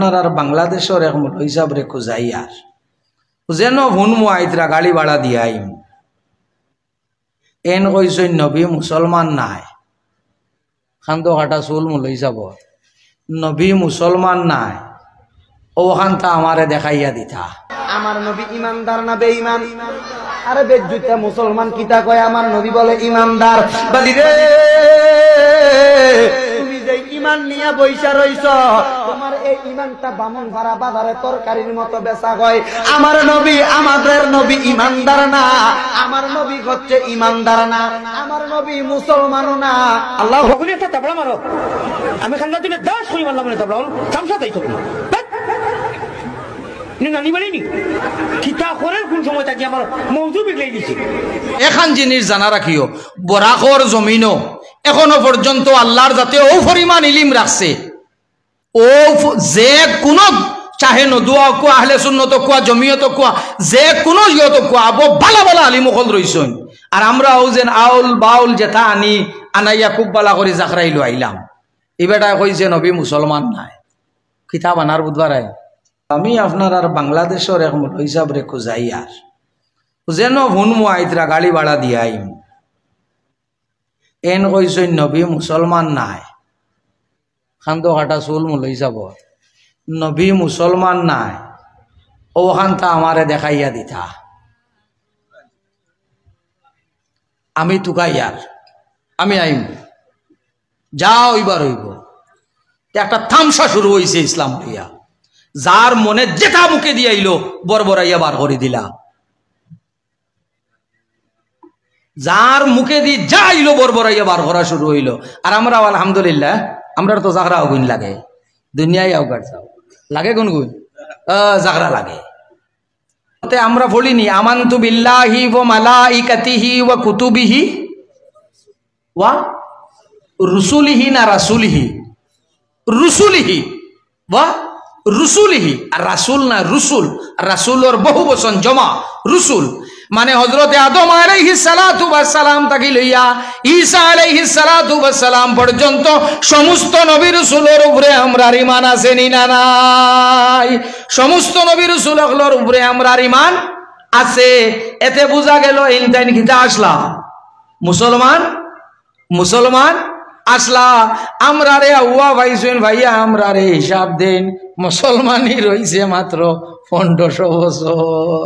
আপনার বাংলাদেশের এক মৌলভী সাহেব রে খুঁজাই আর যেন হুনমু আইতরা গাড়ি ভাড়া দিয়াইম এন কইসই নবী মুসলমান নাই খান্দো কাটা চুল মৌলভী সাহেব নবী মুসলমান নাই ওখানটা আমারে দেখাইয়া দিতা আমার নবী ইমানদার না বেঈমান? আরে বেজ্জুতা মুসলমান কিতা কয় আমার নবী বলে ইমানদার। বলি রে তুমি যে ইমান নিয়া বইসা রইছ তোমার এই ইমানটা বামন ভাড়া বাজারে তরকারির মতো বেচা হয়। আমার নবী আমাদের নবী ইমানদার না, আমার নবী হচ্ছে ইমানদার না, আমার নবী মুসলমানও না। আল্লাহ বলি একটা তাবড়া মারো, আমি খান্না দিলে 10 কই মারলাম না তাবড়া চামচা তাই তো এখান জিনিস জানা রাখিও বরাকর জমিনও এখনো পর্যন্ত আল্লাহর যাতে ও পরিমাণ ইলিম রাখছে ও যে কোনো চাহে নদুয়া কোয়া আহলে সুন্নত কোয়া জমিয়ত কোয়া যে কোনো ইয়ত কোয়া আবো ভালো ভালো আলিমুখল রইছেন। আর আমরা ও যেন আউল বাউল যেটা আনাইয়া খুব বালা করে জাখরাইলো আইলাম এই বেটা কইছে নবী মুসলমান নাই কিতাব আনার বুধবার আয়। আমি আপনার বাংলাদেশের এক মৌলভী সাহেব রে খুঁজাই আর যেন হুনমু আইতরা গাড়ি ভাড়া দিয়াইম এন কইসই নবী মুসলমান নাই খান্দো কাটা চুল মৌলভী সাহেব নবী মুসলমান নাই ওখানটা আমারে দেখাইয়া দিতা আমি তুকাই আর আমি আইম যা হইবার হইব। একটা থামসা শুরু হয়েছে ইসলাম হইয়া যার মনে যেটা মুখে দিয়ে আইলো বরবরাইয়া বার করে দিলা, যার মুখে দিয়ে যা আইলো বরবরাইয়া বার করা শুরু হইলো। আর আমরা আলহামদুলিল্লাহ আমরা তো জাগরা অগুন লাগে দুনিয়ায় আউগার যাও লাগে গুনগুন জাগরা লাগে। আমরা বলিনি আমানতু বিল্লাহি ওয়া মালাইকাতিহি ওয়া কুতুবিহি ওয়া রুসুলিহি না রাসুলিহি রুসুলিহি ওয়া রুসুলিহি আর রাসুল না রুসুল রাসুলর বহু বচন জমা রুসুল মানে হযরতে আদম আলাইহিস সালাতু ওয়াস সালাম থেকে লইয়া ঈসা আলাইহিস সালাতু ওয়াস সালাম পর্যন্ত সমস্ত নবী রাসূলের উপরে আমরার ঈমান আছে নি না নাই? সমস্ত নবী রাসূলের উপরে আমরার ঈমান আছে। এতে বোঝা গেল ইনটাইন কিতা আসলা মুসলমান মুসলমান আসলা আমরা রে আউয়া ভাইছেন ভাইয়া আমরা রে হিসাব দেন মুসলমানই রইছে মাত্র 1500 বছর।